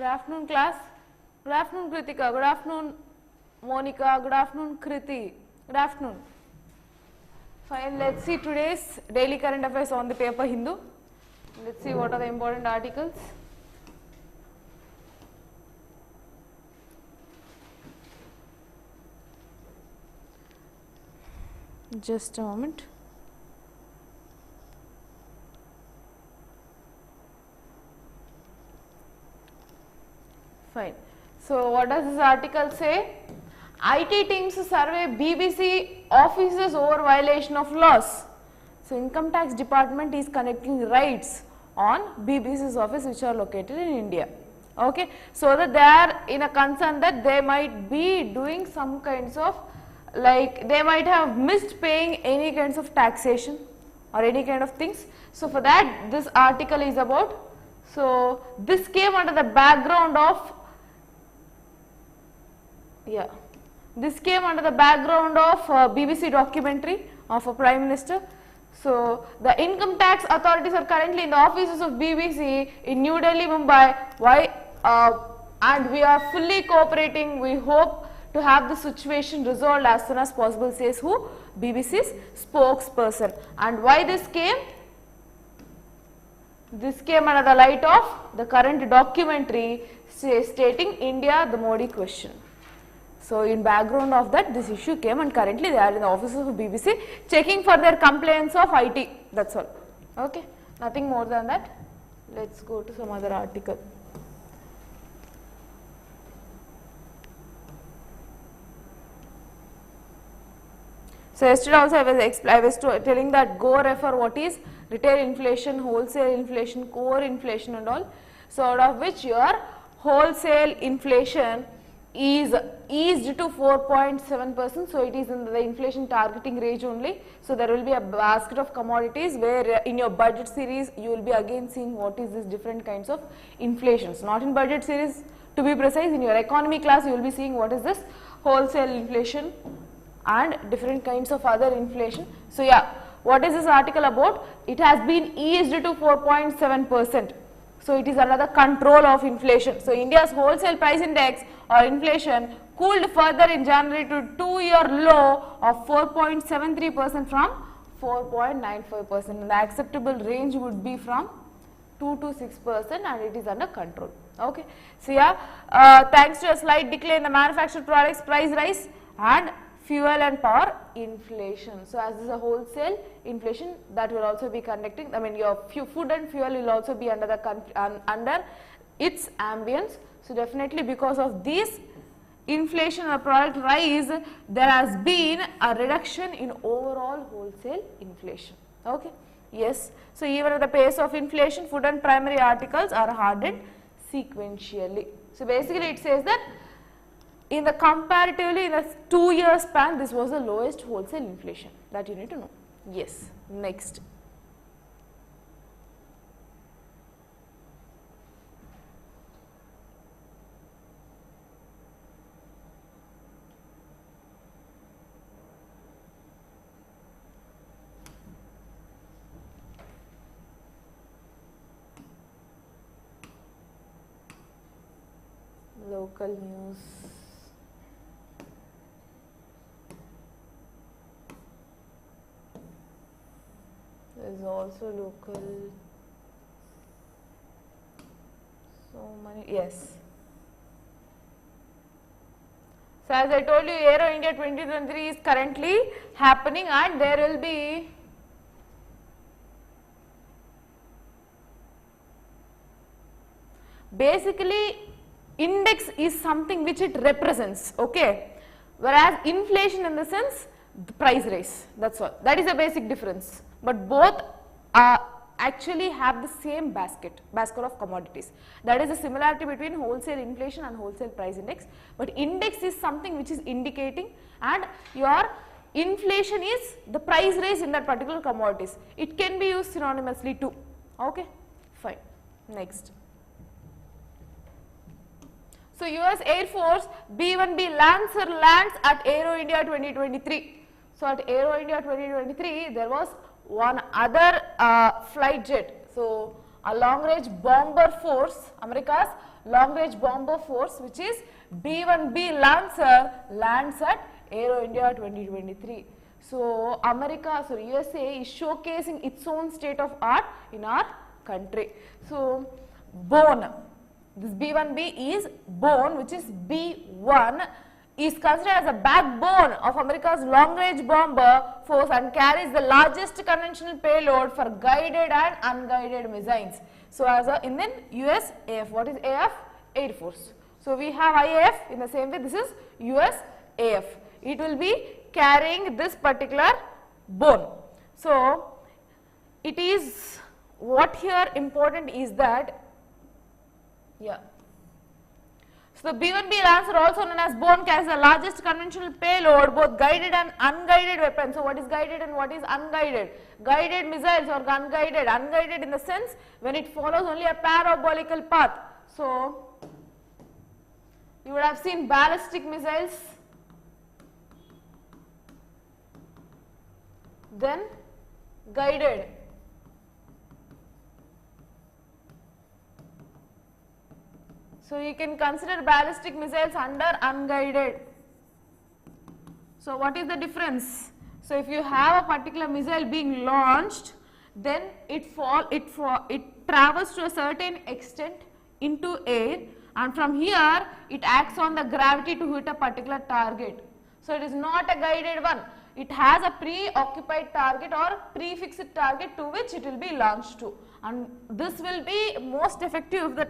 Good afternoon class. Good afternoon Kritika. Good afternoon Monica. Good afternoon Kriti. Good afternoon. Fine, let's see today's daily current affairs on the paper Hindu. Let's see what are the important articles. Just a moment. Fine. So, what does this article say? IT teams survey BBC offices over violation of laws. So, Income Tax Department is conducting raids on BBC's office which are located in India. Okay. So, that they are in a concern that they might be doing some kinds of, like they might have missed paying any kinds of taxation or any kind of things. So, for that this article is about. So, this came under the background of this came under the background of BBC documentary of a Prime Minister. So, the income tax authorities are currently in the offices of BBC in New Delhi, Mumbai. Why? And we are fully cooperating. We hope to have the situation resolved as soon as possible, says who? BBC's spokesperson. And why this came? This came under the light of the current documentary stating India the Modi question. So, in background of that this issue came, and currently they are in the offices of BBC checking for their complaints of IT, that is all. Okay. Nothing more than that. Let us go to some other article. So, yesterday also I was telling that go refer what is retail inflation, wholesale inflation, core inflation and all. So, out of which your wholesale inflation is eased to 4.7%. So, it is in the inflation targeting range only. So, there will be a basket of commodities where in your budget series you will be again seeing what is this different kinds of inflations. Not in budget series, to be precise, in your economy class you will be seeing what is this wholesale inflation and different kinds of other inflation. So, yeah, what is this article about? It has been eased to 4.7%. So, it is another control of inflation. So, India's wholesale price index or inflation cooled further in January to 2-year low of 4.73% from 4.95%. And the acceptable range would be from 2 to 6%, and it is under control. Okay. So, yeah, thanks to a slight decline in the manufactured products price rise and fuel and power inflation. So, as this is a wholesale inflation, that will also be conducting, I mean your food and fuel will also be under the under its ambience. So, definitely because of this inflation or product rise, there has been a reduction in overall wholesale inflation. Okay. Yes. So, even at the pace of inflation, food and primary articles are hardened sequentially. So, basically it says that in the comparatively in a 2-year span, this was the lowest wholesale inflation, that you need to know. Yes. Next. Local news. There is also local, so many, yes. So, as I told you, Aero India 2023 is currently happening, and there will be basically index is something which it represents, okay, whereas inflation in the sense the price rise, that is all. That is a basic difference, but both actually have the same basket of commodities. That is the similarity between wholesale inflation and wholesale price index, but index is something which is indicating, and your inflation is the price rise in that particular commodities. It can be used synonymously too. Okay, fine. Next. So, US Air Force B-1B Lancer lands at Aero India 2023. So, at Aero India 2023, there was one other flight jet. So, a long range bomber force, America's long range bomber force, which is B-1B Lancer, lands at Aero India 2023. So USA is showcasing its own state of art in our country. So bone, this B-1B is bone, which is B-1, is considered as a backbone of America's long-range bomber force and carries the largest conventional payload for guided and unguided missiles. So as a in then USAF, what is AF? Air Force. So we have IAF in the same way, this is USAF. It will be carrying this particular bone. So it is, what here important is that, yeah. So the B-1B Lancer, also known as bone, carries the largest conventional payload, both guided and unguided weapons. So what is guided and what is unguided? Guided missiles or unguided. Unguided in the sense when it follows only a parabolical path. So you would have seen ballistic missiles, then guided. So you can consider ballistic missiles under unguided. So what is the difference? So if you have a particular missile being launched, then it travels to a certain extent into air, and from here it acts on the gravity to hit a particular target. So it is not a guided one. It has a preoccupied target or prefixed target to which it will be launched to, and this will be most effective if the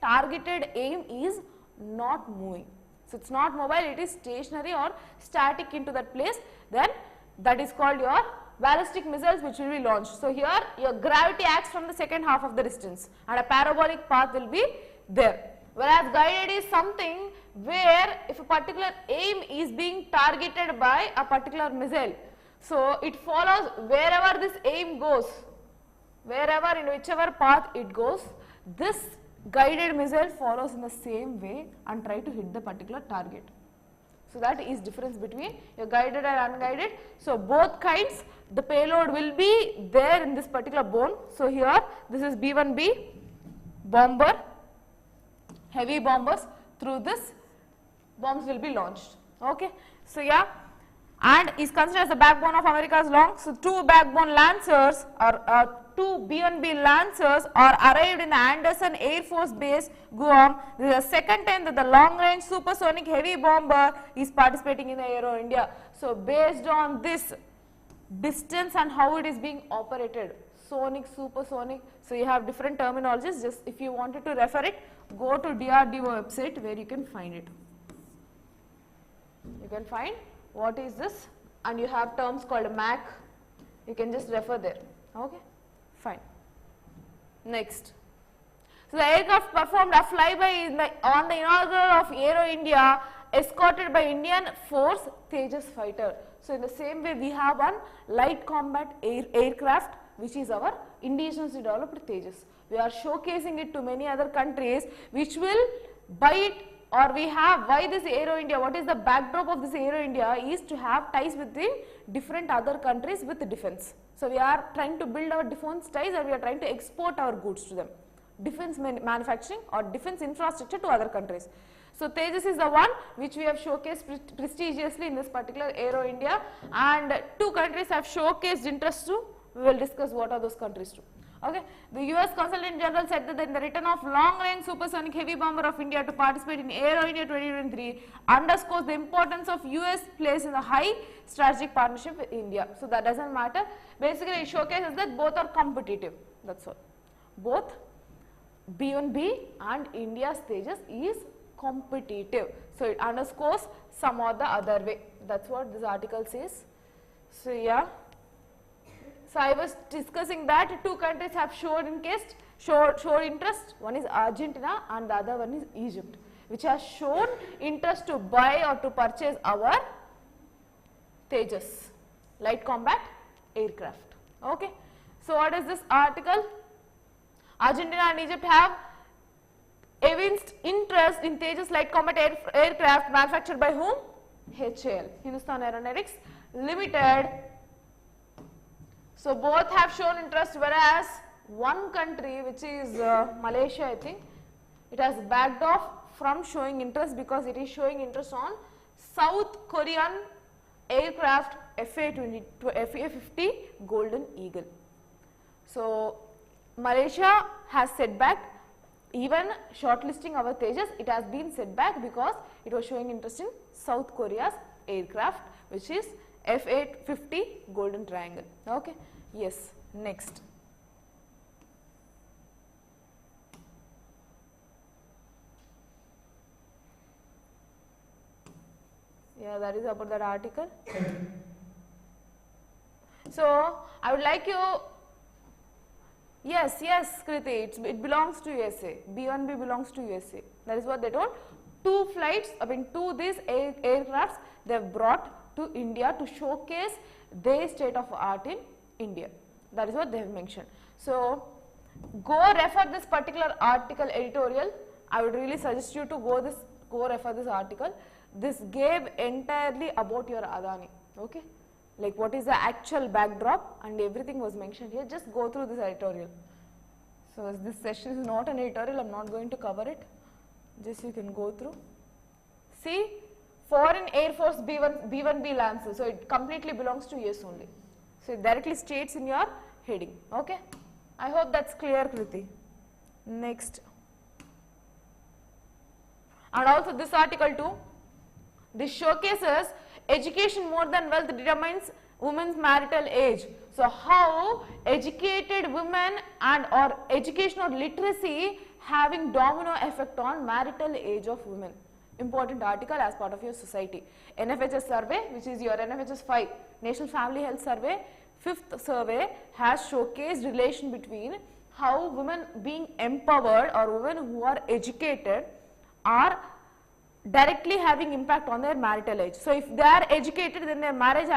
targeted aim is not moving. So it's not mobile, it is stationary or static into that place, then that is called your ballistic missiles which will be launched. So here your gravity acts from the second half of the distance and a parabolic path will be there. Whereas guided is something where if a particular aim is being targeted by a particular missile, so it follows wherever this aim goes, wherever in whichever path it goes, this guided missile follows in the same way and try to hit the particular target. So that is difference between your guided and unguided. So both kinds, the payload will be there in this particular bone. So here this is B-1B bomber, heavy bombers, through this bombs will be launched. Okay. So yeah, and is considered as the backbone of America's long. So two backbone Lancers or two B-1B Lancers are arrived in the Anderson Air Force Base, Guam. This is the second time that the long-range supersonic heavy bomber is participating in the Aero India. So based on this distance and how it is being operated, sonic, supersonic, so you have different terminologies. Just if you wanted to refer it, go to DRDO website where you can find it. You can find what is this, and you have terms called Mach. You can just refer there. Okay. Fine. Next. So the aircraft performed a flyby on the inaugural of Aero India, escorted by Indian Force Tejas fighter. So in the same way we have one light combat aircraft which is our indigenously developed Tejas. We are showcasing it to many other countries which will buy it, or we have, why this Aero India, what is the backdrop of this Aero India is to have ties within different other countries with defense. So we are trying to build our defense ties, and we are trying to export our goods to them, defense manufacturing or defense infrastructure to other countries. So Tejas is the one which we have showcased prestigiously in this particular Aero India, and two countries have showcased interest too. We will discuss what are those countries too. Okay. The US Consultant General said that in the return of long-range supersonic heavy bomber of India to participate in Aero India 2023 underscores the importance of US place in the high strategic partnership with India. So that doesn't matter. Basically, it showcases that both are competitive. That's all. Both B-1B and India's Tejas is competitive. So it underscores some or the other way. That's what this article says. So yeah. So I was discussing that two countries have showed interest. One is Argentina and the other one is Egypt, which has shown interest to buy or to purchase our Tejas, light combat aircraft. Okay. So what is this article? Argentina and Egypt have evinced interest in Tejas light combat aircraft manufactured by whom? HAL, Hindustan Aeronautics Limited. So both have shown interest, whereas one country which is Malaysia, I think, it has backed off from showing interest because it is showing interest on South Korean aircraft FA-50 Golden Eagle. So, Malaysia has set back even shortlisting our Tejas. It has been set back because it was showing interest in South Korea's aircraft, which is F-850 Golden Triangle. Okay. Yes. Next. Yeah, that is about that article. So, I would like you, yes, Kriti, it belongs to USA, B1B belongs to USA, that is what they told. 2 flights, these aircrafts they have brought to India to showcase their state of art in India, that is what they have mentioned. So, go refer this particular article editorial, I would really suggest you to go refer this article. This gave entirely about your Adani, okay, like what is the actual backdrop and everything was mentioned here. Just go through this editorial. So, as this session is not an editorial, I am not going to cover it, just you can go through. See, Foreign Air Force B1B Lancer, so it completely belongs to US only. So, it directly states in your heading, okay. I hope that is clear, Kriti. Next. And also this article too. This showcases education more than wealth determines women's marital age. So, how educated women and or education or literacy having domino effect on marital age of women. Important article as part of your society. NFHS survey, which is your NFHS 5, National Family Health Survey, 5th survey has showcased relation between how women being empowered or women who are educated are directly having impact on their marital age. So, if they are educated, then their marriage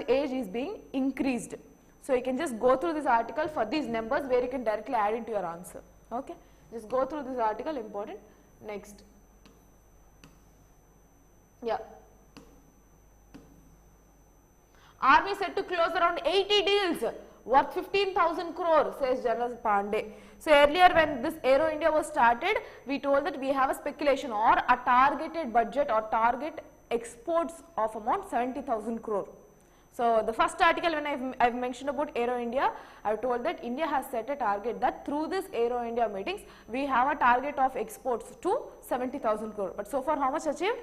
age is being increased. So, you can just go through this article for these numbers where you can directly add into your answer. Okay, just go through this article, important. Next. Yeah. Army said to close around 80 deals worth 15,000 crore, says General Pandey. So, earlier when this Aero India was started, we told that we have a speculation or a targeted budget or target exports of amount 70,000 crore. So, the first article when I've mentioned about Aero India, I've told that India has set a target that through this Aero India meetings, we have a target of exports to 70,000 crore. But so far how much achieved?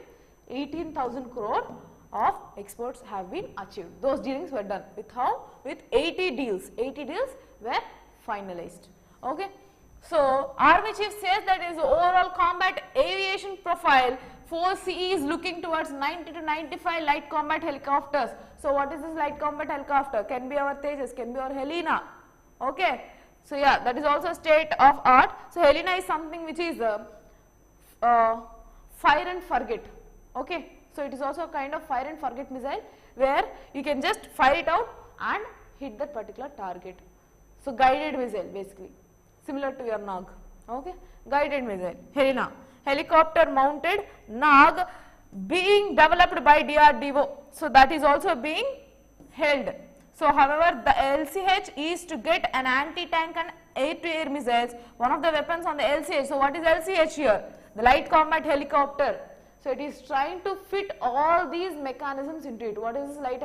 18,000 crore of exports have been achieved. Those dealings were done with how? With 80 deals. 80 deals were finalized. Okay. So, Army Chief says that his overall combat aviation profile, Force CE is looking towards 90 to 95 light combat helicopters. So, what is this light combat helicopter? Can be our Tejas, can be our Helena. Okay. So, yeah, that is also state of art. So, Helena is something which is fire and forget. Okay. So, it is also a kind of fire and forget missile where you can just fire it out and hit that particular target. So, guided missile basically similar to your Nag. Okay. Guided missile, Helena, helicopter mounted Nag being developed by DRDO. So, that is also being held. So, however, the LCH is to get an anti-tank and air-to-air missiles, one of the weapons on the LCH. So, what is LCH here? The light combat helicopter. So, it is trying to fit all these mechanisms into it. What is this light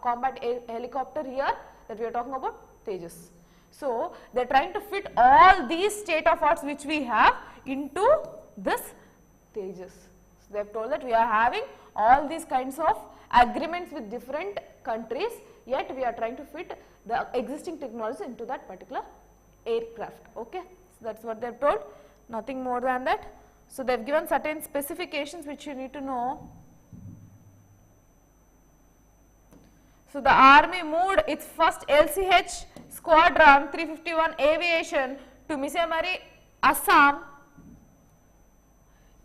combat helicopter here that we are talking about? Tejas. So, they are trying to fit all these state of arts which we have into this Tejas. So, they have told that we are having all these kinds of agreements with different countries, yet we are trying to fit the existing technology into that particular aircraft. Okay. So, that is what they have told, nothing more than that. So, they have given certain specifications which you need to know. So, the Army moved its first LCH squadron 351 aviation to Misamari, Assam,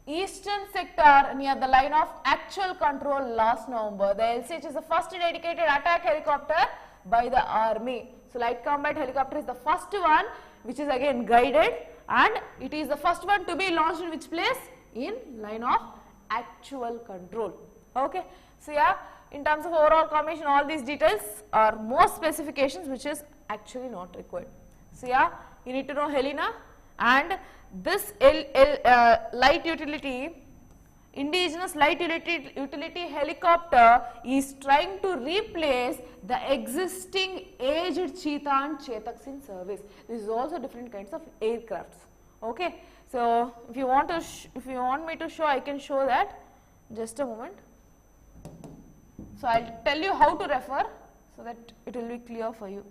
eastern sector near the line of actual control last November. The LCH is the first dedicated attack helicopter by the Army. So, light combat helicopter is the first one which is again guided, and it is the first one to be launched in which place? In line of actual control. Okay. So, yeah, in terms of overall combination, all these details are more specifications which is actually not required. So yeah, you need to know Helena, and this light utility, indigenous light utility helicopter is trying to replace the existing aged cheetah and chetaks in service. This is also different kinds of aircrafts. Okay, so if you want me to show, I can show that. Just a moment. So I'll tell you how to refer so that it will be clear for you.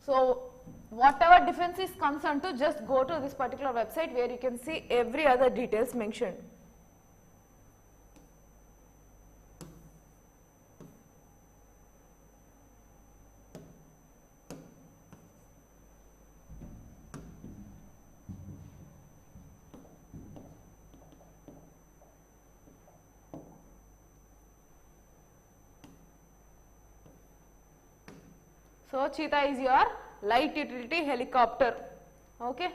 So whatever defense is concerned to, just go to this particular website where you can see every other details mentioned. So cheetah is your light utility helicopter. Okay.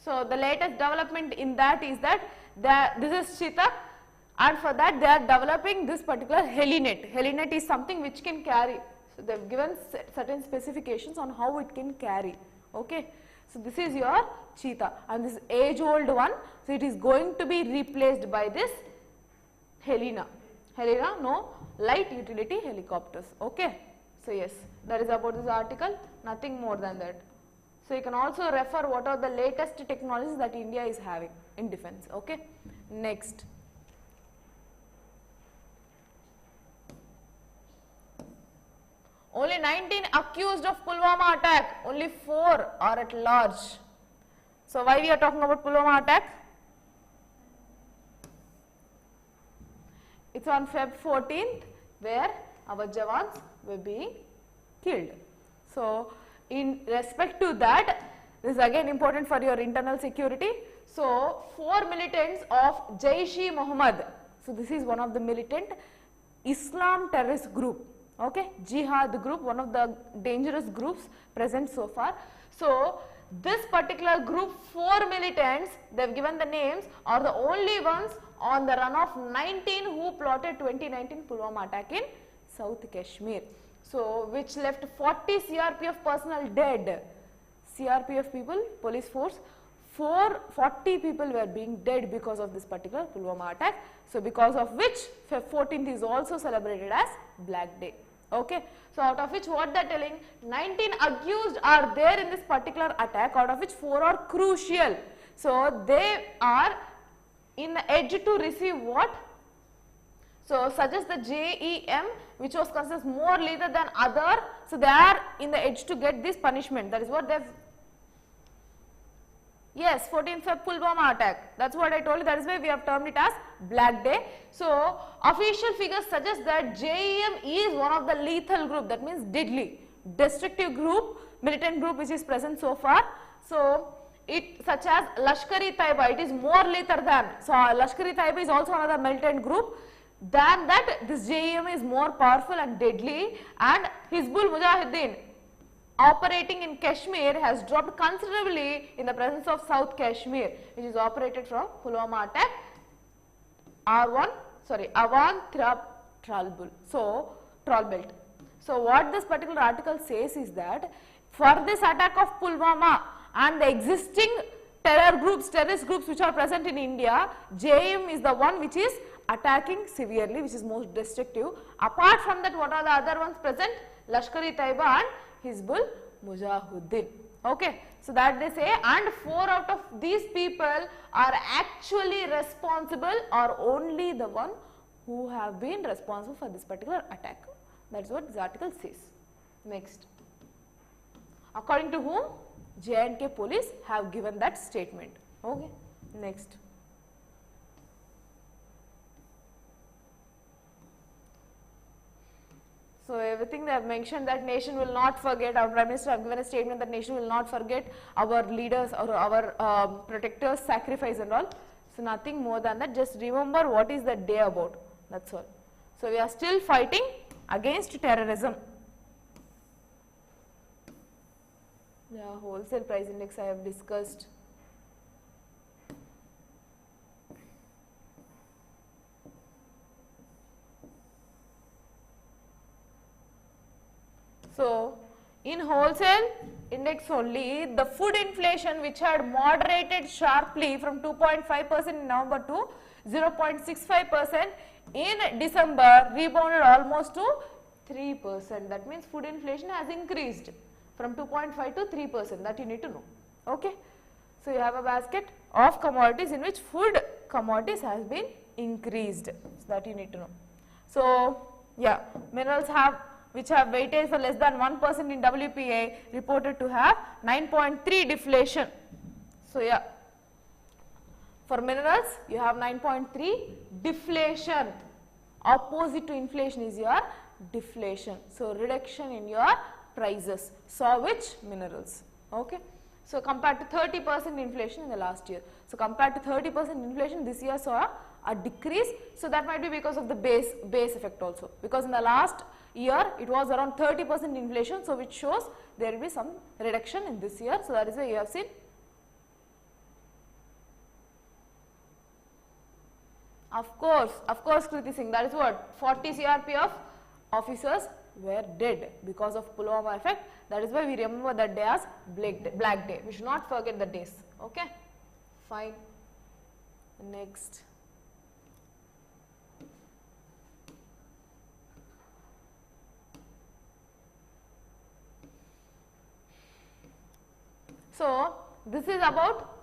So the latest development in that is that this is cheetah, and for that they are developing this particular helinet. Helinet is something which can carry. So they have given certain specifications on how it can carry. Okay. So this is your cheetah, and this age old one. So it is going to be replaced by this Helena. Helena, no, light utility helicopters. Okay. So yes, that is about this article, nothing more than that. So you can also refer what are the latest technologies that India is having in defense. Okay. Next. Only 19 accused of Pulwama attack, only 4 are at large. So why we are talking about Pulwama attack? It's on Feb 14th where our Jawans were being killed. So in respect to that, this is again important for your internal security. So 4 militants of Jaish-e-Mohammed. So this is one of the militant Islam terrorist group. Okay, jihad group, one of the dangerous groups present so far. So this particular group, 4 militants, they have given the names, are the only ones on the run of 19 who plotted 2019 Pulwama attack in South Kashmir. So which left 40 CRPF personnel dead. CRPF people, police force, 40 people were being dead because of this particular Pulwama attack. So because of which Feb 14th is also celebrated as Black Day. Okay. So out of which what they are telling, 19 accused are there in this particular attack, out of which 4 are crucial. So they are in the edge to receive what? So suggest the JEM, which was considered more lethal than other. So they are in the edge to get this punishment. That is what they have. Yes, 14th Feb Pulwama attack. That's what I told you. That is why we have termed it as Black Day. So official figures suggest that JEM is one of the lethal group. That means deadly, destructive group, militant group which is present so far. So it such as Lashkar-e-Taiba, it is more lethal than. So Lashkar-e-Taiba is also another militant group. Than that, this JEM is more powerful and deadly, and Hizbul Mujahideen operating in Kashmir has dropped considerably in the presence of South Kashmir, which is operated from Pulwama attack Awan Tralbul. So Troll Belt. So what this particular article says is that for this attack of Pulwama and the existing terrorist groups which are present in India, JEM is the one which is attacking severely, which is most destructive. Apart from that, what are the other ones present? Lashkar-e-Taiba and Hizbul Mujahideen. Okay, so that they say, and 4 out of these people are actually responsible, or only the one who have been responsible for this particular attack. That is what this article says. Next, according to whom? J&K police have given that statement. Okay, next. So everything they have mentioned, that nation will not forget, our Prime Minister have given a statement that nation will not forget our leaders or our protectors' sacrifice and all. So nothing more than that, just remember what is that day about, that's all. So we are still fighting against terrorism. Yeah, wholesale price index I have discussed. So, in wholesale index only, the food inflation which had moderated sharply from 2.5% in November to 0.65% in December rebounded almost to 3%. That means food inflation has increased from 2.5 to 3%, that you need to know. Okay. So, you have a basket of commodities in which food commodities has been increased, so that you need to know. So, yeah, minerals have which have weightage for less than 1% in WPI reported to have 9.3 deflation. So, yeah, for minerals you have 9.3 deflation. Opposite to inflation is your deflation. So, reduction in your prices. So, which minerals? Okay. So, compared to 30% inflation in the last year. So, compared to 30% inflation this year saw a decrease. So, that might be because of the base effect also, because in the last year it was around 30% inflation. So, which shows there will be some reduction in this year. So, that is why you have seen. Of course Kriti Singh, that is what 40 CRPF officers were dead because of Pulwama effect. That is why we remember that day as Black Day. We should not forget the days. Okay, fine. Next. So, this is about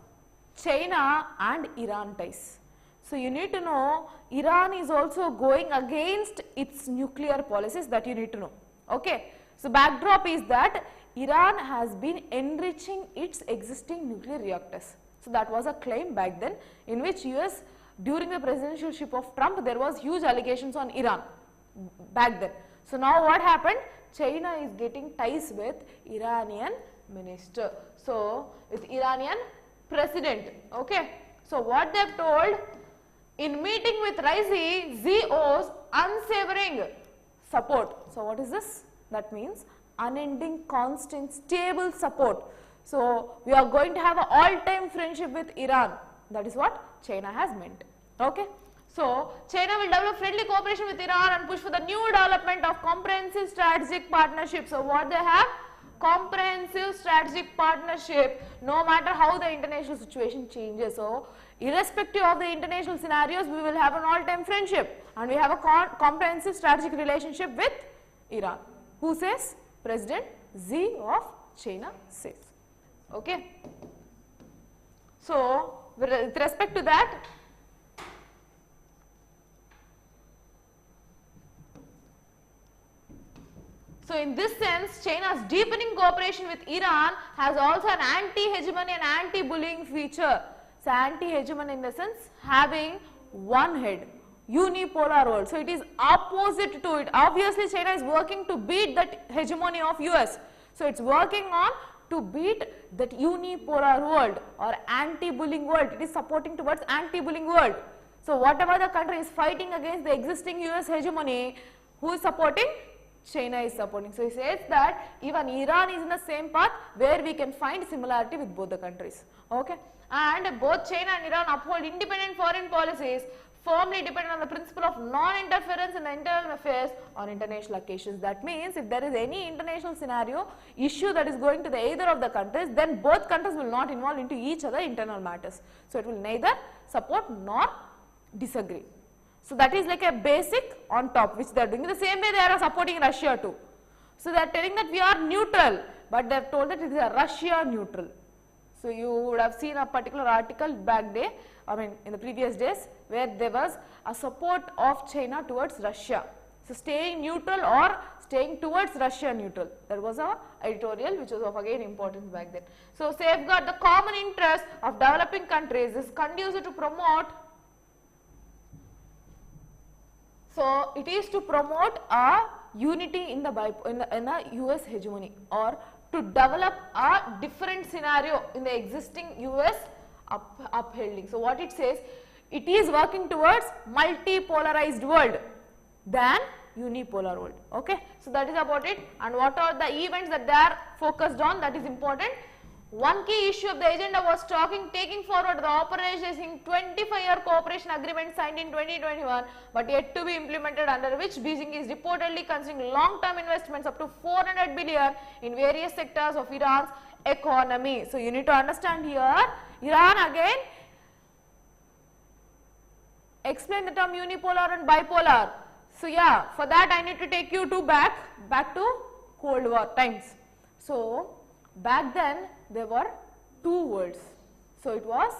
China and Iran ties. So, you need to know Iran is also going against its nuclear policies, that you need to know. Okay. So, backdrop is that Iran has been enriching its existing nuclear reactors. So, that was a claim back then, in which US during the presidentialship of Trump there was huge allegations on Iran back then. So, now what happened? China is getting ties with Iranian minister. So, with Iranian president. Okay. So, what they have told, in meeting with Raisi, Xi owes unsavoring support. So, what is this? That means unending, constant, stable support. So, we are going to have an all-time friendship with Iran. That is what China has meant. Okay. So, China will develop friendly cooperation with Iran and push for the new development of comprehensive strategic partnership. So, what they have? Comprehensive strategic partnership, no matter how the international situation changes. So, irrespective of the international scenarios, we will have an all-time friendship and we have a comprehensive strategic relationship with Iran. Who says? President Xi of China says. Okay. So, with respect to that, so in this sense, China's deepening cooperation with Iran has also an anti-hegemony and anti-bullying feature. So, anti-hegemony in the sense having one head, unipolar world. So, it is opposite to it. Obviously, China is working to beat that hegemony of US. So, it is working on to beat that unipolar world or anti-bullying world. It is supporting towards anti-bullying world. So, whatever the country is fighting against the existing US hegemony, who is supporting? China is supporting. So, he says that even Iran is in the same path where we can find similarity with both the countries. Okay. And both China and Iran uphold independent foreign policies firmly dependent on the principle of non-interference in the internal affairs on international occasions. That means, if there is any international scenario issue that is going to the either of the countries, then both countries will not involve into each other internal matters. So, it will neither support nor disagree. So, that is like a basic on top which they are doing. In the same way they are supporting Russia too. So, they are telling that we are neutral, but they have told that it is a Russia neutral. So, you would have seen a particular article back day, in the previous days, where there was a support of China towards Russia. So, staying neutral or staying towards Russia neutral. That was a editorial which was of again importance back then. So, safeguard the common interest of developing countries is conducive to promote. So, it is to promote a unity in the US hegemony or to develop a different scenario in the existing US upholding. So, what it says, it is working towards multipolarized world than unipolar world. Okay, so that is about it. And what are the events that they are focused on, that is important. One key issue of the agenda was taking forward the authorizing 25-year cooperation agreement signed in 2021 but yet to be implemented, under which Beijing is reportedly considering long-term investments up to 400 billion in various sectors of Iran's economy. So you need to understand here, Iran again, explain the term unipolar and bipolar. So yeah, for that I need to take you to back to Cold War times. So back then there were two worlds. So it was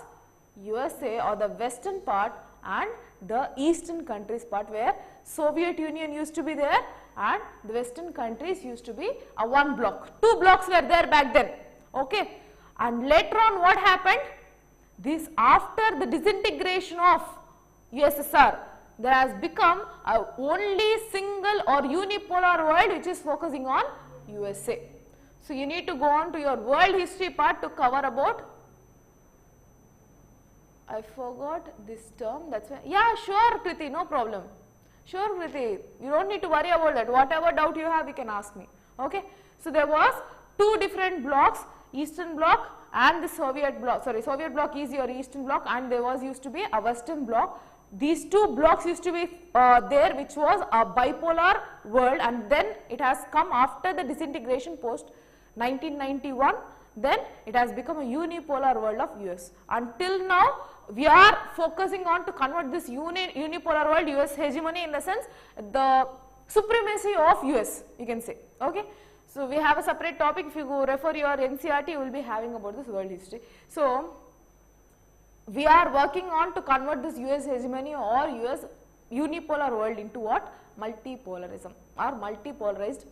USA or the western part and the eastern countries part, where Soviet Union used to be there and the western countries used to be a one block. Two blocks were there back then. Okay, and later on what happened? This, after the disintegration of USSR, there has become a only single or unipolar world which is focusing on USA. So you need to go on to your world history part to cover about, I forgot this term, that's why, yeah, sure Kriti, no problem. Sure Kriti, you don't need to worry about that. Whatever doubt you have, you can ask me. Okay. So there was two different blocks, Eastern bloc and the Soviet bloc. Sorry, Soviet bloc is your Eastern bloc, and there was used to be a Western bloc. These two blocks used to be there, which was a bipolar world, and then it has come after the disintegration post 1991, then it has become a unipolar world of US. Until now, we are focusing on to convert this unipolar world, US hegemony, in the sense the supremacy of US, you can say. Okay. So we have a separate topic. If you go refer your NCERT, you will be having about this world history. So we are working on to convert this US hegemony or US unipolar world into what? Multipolarism or multipolarized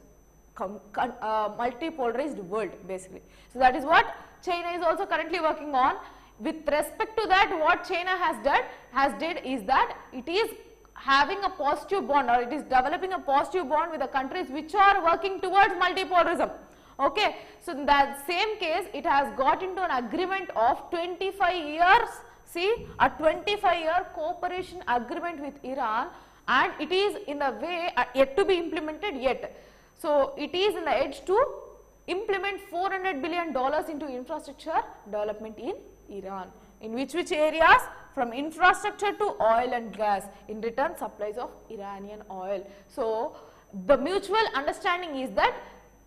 world, basically. So that is what China is also currently working on. With respect to that, what China has did is that it is having a positive bond, or it is developing a positive bond with the countries which are working towards multipolarism. Okay. So in that same case, it has got into an agreement of 25 years, see, a 25-year cooperation agreement with Iran, and it is in the way yet to be implemented yet. So it is in the edge to implement $400 billion into infrastructure development in Iran. In which areas? From infrastructure to oil and gas, in return supplies of Iranian oil. So the mutual understanding is that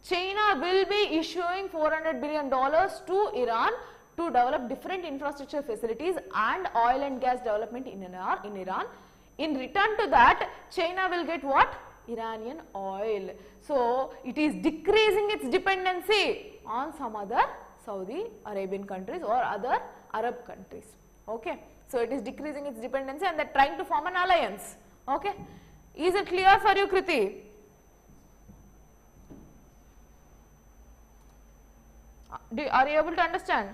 China will be issuing $400 billion to Iran to develop different infrastructure facilities and oil and gas development in Iran. In return to that, China will get what? Iranian oil. So it is decreasing its dependency on some other Saudi Arabian countries or other Arab countries. Okay. So it is decreasing its dependency, and they are trying to form an alliance. Okay. Is it clear for you, Kriti? Are you able to understand?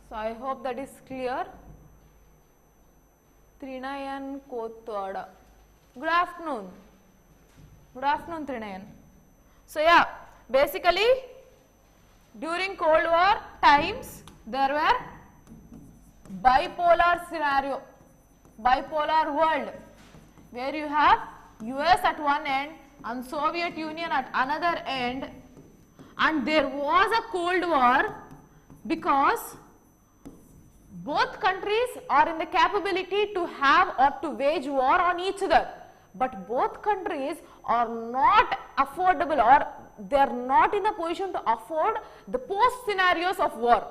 So I hope that is clear. Trinayan Kothwada. Good afternoon. Good afternoon, Trinayan. So yeah, basically during Cold War times there were bipolar scenario, bipolar world, where you have US at one end and Soviet Union at another end, and there was a Cold War because both countries are in the capability to have or to wage war on each other, but both countries are not affordable, or they are not in a position to afford the post scenarios of war.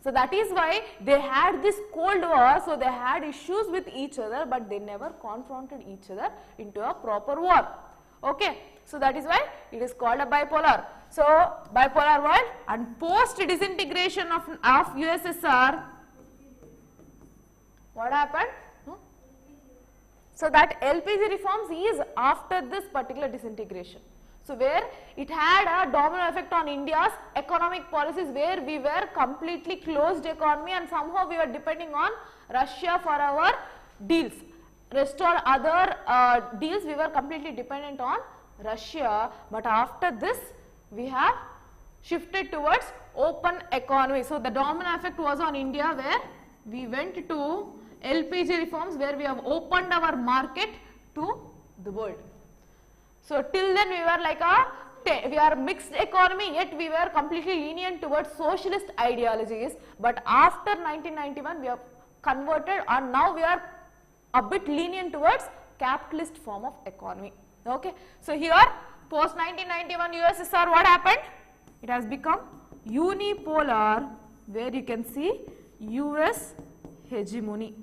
So that is why they had this Cold War. So they had issues with each other, but they never confronted each other into a proper war. Okay. So that is why it is called a bipolar. So bipolar world, and post disintegration of USSR, what happened? So that LPG reforms is after this particular disintegration. So where it had a domino effect on India's economic policies, where we were completely closed economy and somehow we were depending on Russia for our deals. Rest all other deals we were completely dependent on Russia, but after this we have shifted towards open economy. So the domino effect was on India, where we went to LPG reforms, where we have opened our market to the world. So till then we were like we are mixed economy, yet we were completely lenient towards socialist ideologies, but after 1991 we have converted and now we are a bit lenient towards capitalist form of economy. Okay. So here post 1991 USSR, what happened? It has become unipolar, where you can see US hegemony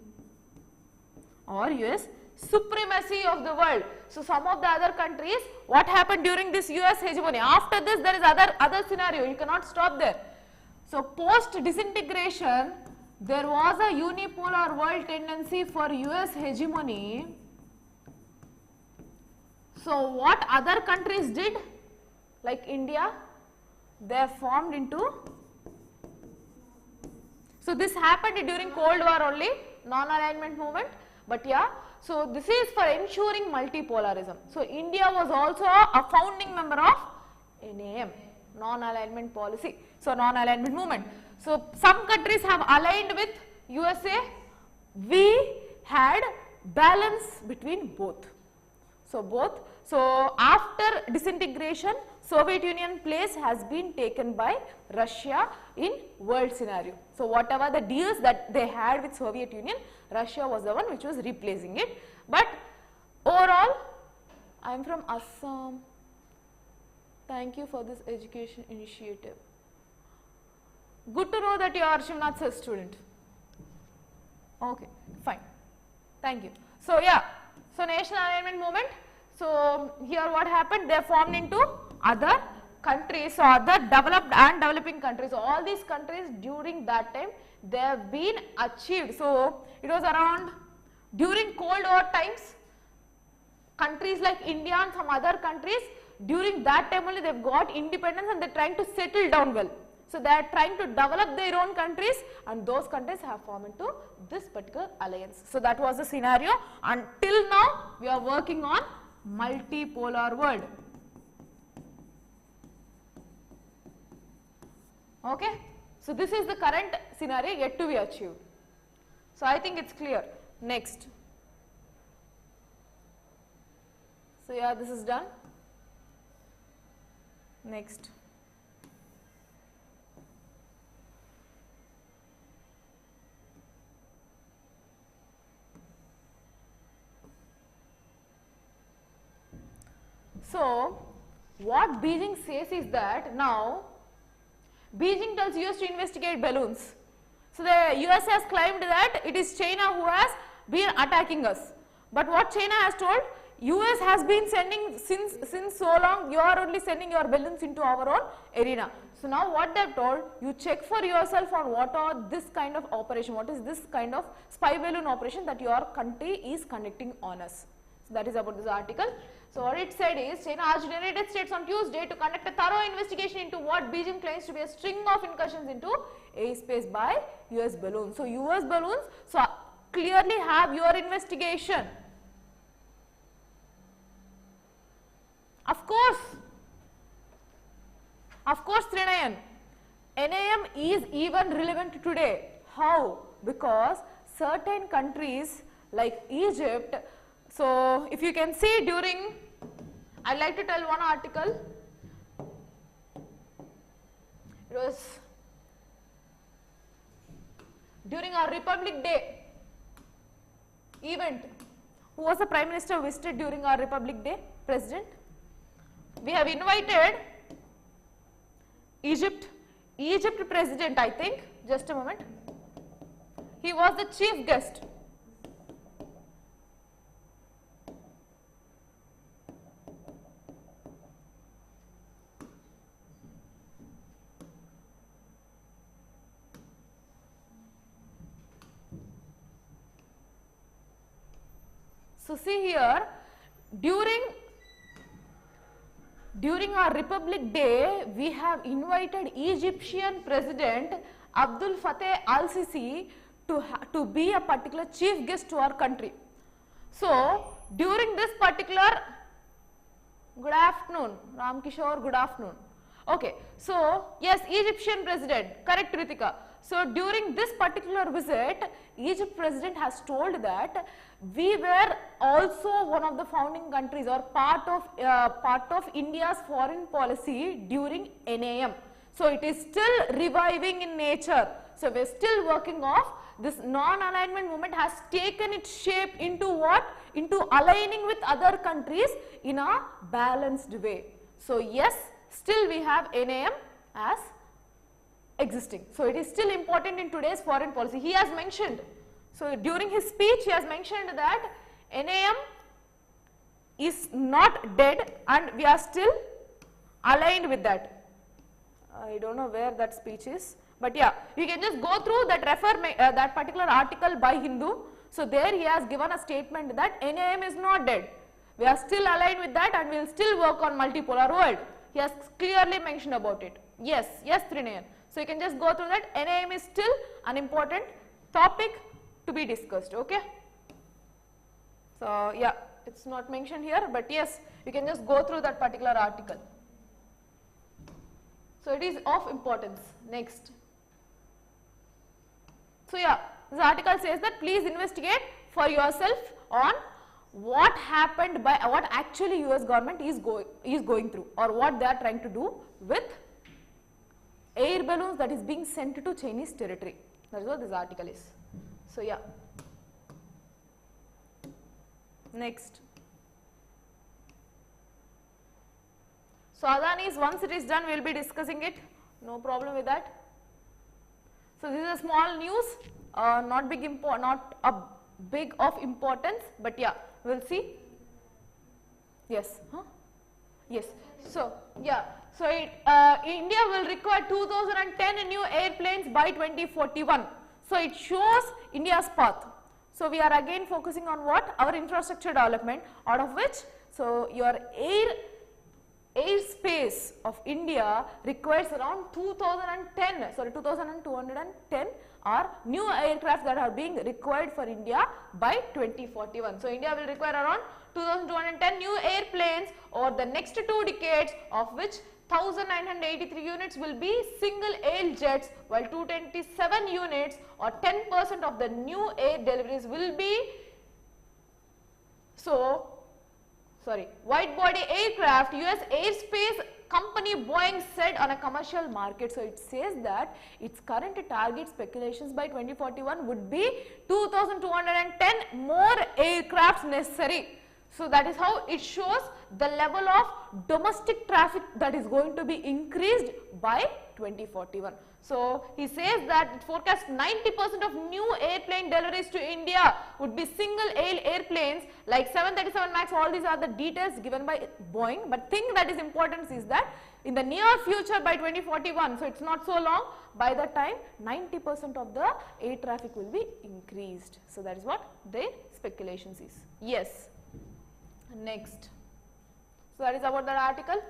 or US supremacy of the world. So some of the other countries, what happened during this US hegemony? After this there is other scenario, you cannot stop there. So post disintegration there was a unipolar world tendency for US hegemony. So what other countries did, like India, they formed into, so this happened during Cold War only, non-alignment movement, but yeah, so this is for ensuring multipolarism. So India was also a founding member of NAM, non-alignment policy, so non-alignment movement. So some countries have aligned with USA, we had balance between both. So after disintegration, Soviet Union place has been taken by Russia in world scenario. So whatever the deals that they had with Soviet Union, Russia was the one which was replacing it. But overall, I am from Assam. Thank you for this education initiative. Good to know that you are Shivnath's student. Okay, fine. Thank you. So yeah, so national alignment movement. So here what happened? They formed into other countries, so other developed and developing countries. So all these countries during that time they have been achieved. So it was around during Cold War times, countries like India and some other countries, during that time only they have got independence and they are trying to settle down well. So they are trying to develop their own countries and those countries have formed into this particular alliance. So that was the scenario. Until now we are working on multipolar world. Okay. So this is the current scenario yet to be achieved. So I think it's clear. Next. So yeah, this is done. Next. So what Beijing says is that now Beijing tells US to investigate balloons. So the US has claimed that it is China who has been attacking us. But what China has told, US has been sending since so long, you are only sending your balloons into our own arena. So now what they have told, you check for yourself on what are this kind of operation, what is this kind of spy balloon operation that your country is conducting on us. So that is about this article. So what it said is, China asked United States on Tuesday to conduct a thorough investigation into what Beijing claims to be a string of incursions into airspace by US balloons. So US balloons, so clearly have your investigation. Of course Trinayan, NAM is even relevant today. How? Because certain countries like Egypt, so if you can see during, I would like to tell one article, it was during our Republic Day event. Who was the Prime Minister visited during our Republic Day? President. We have invited Egypt President, I think, just a moment. He was the chief guest. So see here, during our Republic Day, we have invited Egyptian President Abdul Fattah al-Sisi to be a particular chief guest to our country. So, during this particular, good afternoon, Ram Kishore, good afternoon. Okay, so yes, Egyptian president, correct Ritika. So, during this particular visit, Egypt president has told that we were also one of the founding countries or part of India's foreign policy during NAM. So, it is still reviving in nature. So, we are still working off. This non-alignment movement has taken its shape into what? Into aligning with other countries in a balanced way. So, yes, still we have NAM as existing. So, it is still important in today's foreign policy. He has mentioned, so during his speech he has mentioned that NAM is not dead and we are still aligned with that. I don't know where that speech is, but yeah, you can just go through that, that particular article by Hindu. So, there he has given a statement that NAM is not dead. We are still aligned with that and we will still work on multipolar world. He has clearly mentioned about it. Yes, yes Trinayan. So, you can just go through that. NAM is still an important topic to be discussed, okay. So, yeah, it is not mentioned here, but yes, you can just go through that particular article. So, it is of importance. Next. So, yeah, this article says that please investigate for yourself on what happened by what actually US government is going through or what they are trying to do with air balloons that is being sent to Chinese territory. That is what this article is. So, yeah. Next. So, Adani's, once it is done, we will be discussing it, no problem with that. So, this is a small news, not a big of importance, but yeah, we will see. Yes, huh? Yes. So, yeah, so India will require 2010 new airplanes by 2041. So, it shows India's path. So, we are again focusing on what? Our infrastructure development, out of which, so your airspace of India requires around 2210 are new aircraft that are being required for India by 2041. So, India will require around 2210 new airplanes over the next 2 decades, of which 1983 units will be single aisle jets, while 227 units or 10% of the new air deliveries will be wide body aircraft. US airspace company Boeing said on a commercial market. So, it says that its current target speculations by 2041 would be 2210 more aircrafts necessary. So, that is how it shows the level of domestic traffic that is going to be increased by 2041. So, he says that it forecasts 90% of new airplane deliveries to India would be single aisle airplanes like 737 MAX. All these are the details given by Boeing, but thing that is important is that in the near future by 2041, so it is not so long, by that time 90% of the air traffic will be increased. So, that is what their speculations is. Yes. Next. So, that is about that article.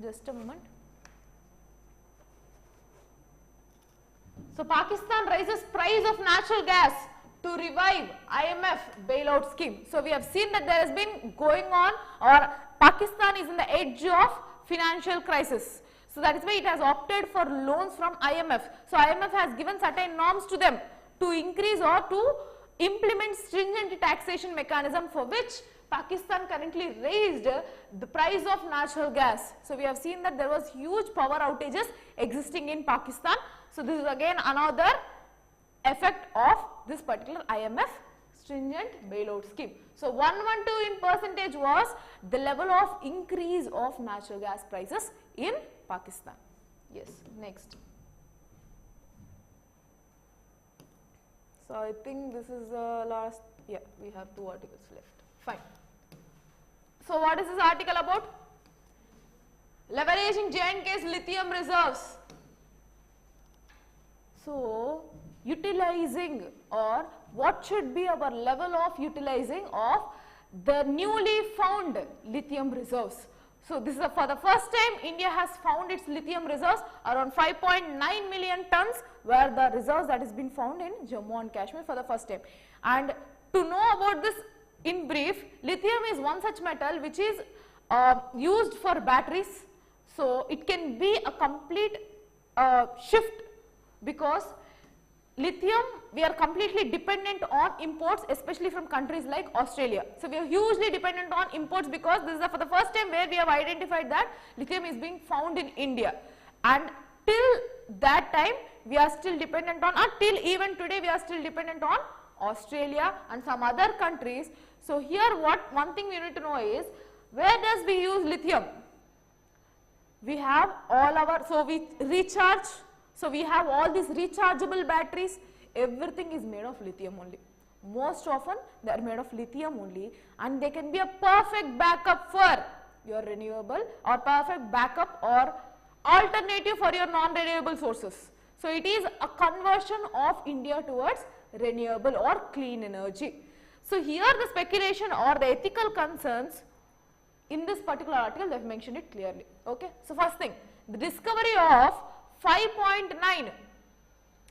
Just a moment. So, Pakistan raises price of natural gas to revive IMF bailout scheme. So, we have seen that there has been going on, or Pakistan is in the edge of financial crisis. So, that is why it has opted for loans from IMF. So, IMF has given certain norms to them to increase or to implement stringent taxation mechanism, for which Pakistan currently raised the price of natural gas. So, we have seen that there was huge power outages existing in Pakistan. So, this is again another effect of this particular IMF stringent bailout scheme. So, 112 in percentage was the level of increase of natural gas prices in Pakistan. Yes, next. So, I think this is the last, yeah, we have 2 articles left. Fine. So, what is this article about? Leveraging J&K's lithium reserves. So, utilizing, or what should be our level of utilizing of the newly found lithium reserves. So, this is for the first time India has found its lithium reserves around 5.9 million tons were the reserves that has been found in Jammu and Kashmir for the first time. And to know about this in brief, lithium is one such metal which is used for batteries. So, it can be a complete shift, because lithium, we are completely dependent on imports, especially from countries like Australia. So, we are hugely dependent on imports, because this is for the first time where we have identified that lithium is being found in India, and till that time we are still dependent on, until even today we are still dependent on Australia and some other countries. So, here one thing we need to know is, where does we use lithium? We have all our, so we recharge, so we have all these rechargeable batteries, everything is made of lithium only. Most often they are made of lithium only, and they can be a perfect backup for your renewable, or perfect backup or alternative for your non-renewable sources. So, it is a conversion of India towards renewable or clean energy. So, here the speculation or the ethical concerns in this particular article, they have mentioned it clearly. Okay. So, first thing, the discovery of 5.9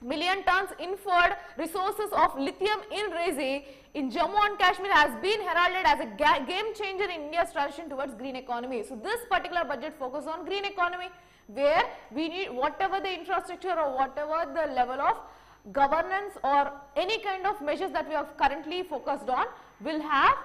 million tons inferred resources of lithium in Resi in Jammu and Kashmir has been heralded as a game changer in India's transition towards green economy. So, this particular budget focuses on green economy, where we need whatever the infrastructure or whatever the level of governance or any kind of measures that we have currently focused on will have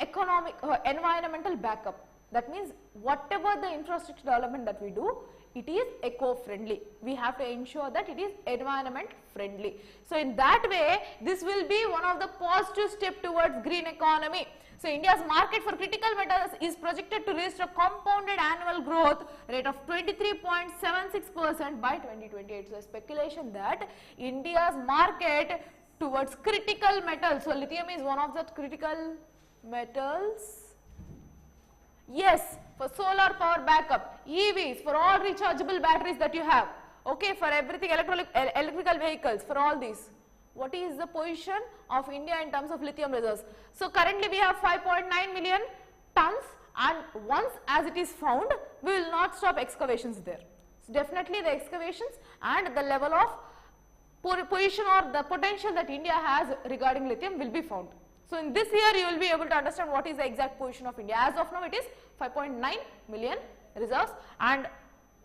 economic environmental backup. That means whatever the infrastructure development that we do, it is eco-friendly. We have to ensure that it is environment friendly. So, in that way, this will be one of the positive step towards green economy. So, India's market for critical metals is projected to reach a compounded annual growth rate of 23.76% by 2028. So, speculation that India's market towards critical metals, so lithium is one of the critical metals. Yes, for solar power backup, EVs, for all rechargeable batteries that you have, okay, for everything, electrical vehicles, for all these. What is the position of India in terms of lithium reserves? So, currently we have 5.9 million tons, and once as it is found, we will not stop excavations there. So, definitely the excavations and the level of position or the potential that India has regarding lithium will be found. So, in this year you will be able to understand what is the exact position of India. As of now, it is 5.9 million reserves, and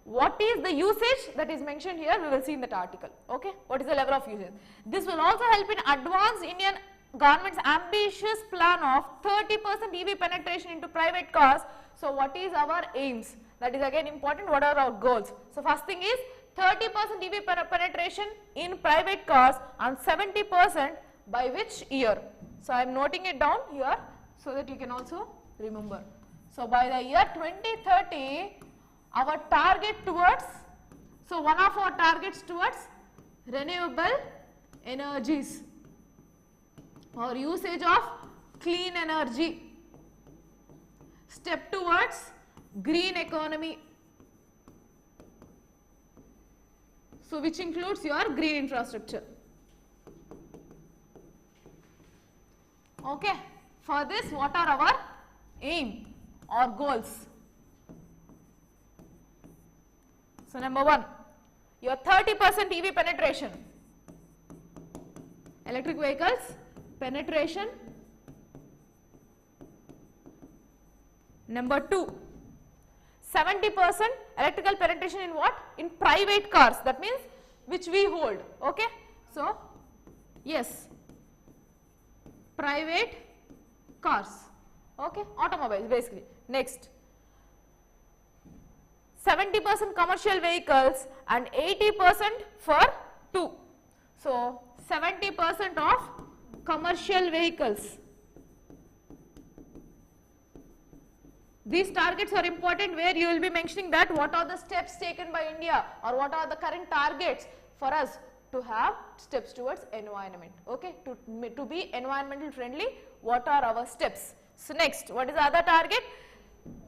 what is the usage that is mentioned here, we will see in that article. Okay, what is the level of usage? This will also help in advance Indian government's ambitious plan of 30% EV penetration into private cars. So, what is our aims? That is again important. What are our goals? So, first thing is 30% EV penetration in private cars, and 70% by which year? So, I am noting it down here so that you can also remember. So, by the year 2030, our target towards, so one of our targets towards renewable energies or usage of clean energy, step towards green economy. So, which includes your green infrastructure. Okay. For this, what are our aim or goals? So, number 1, your 30% EV penetration, electric vehicles penetration. Number 2, 70% electrical penetration in what? In private cars, that means which we hold. Okay. So, yes, private cars, okay, automobiles basically. Next, 70% commercial vehicles and 80% for 2. So, 70% of commercial vehicles. These targets are important, where you will be mentioning that what are the steps taken by India, or what are the current targets for us to have steps towards environment, okay, to be environmental friendly, what are our steps. So, next, what is the other target?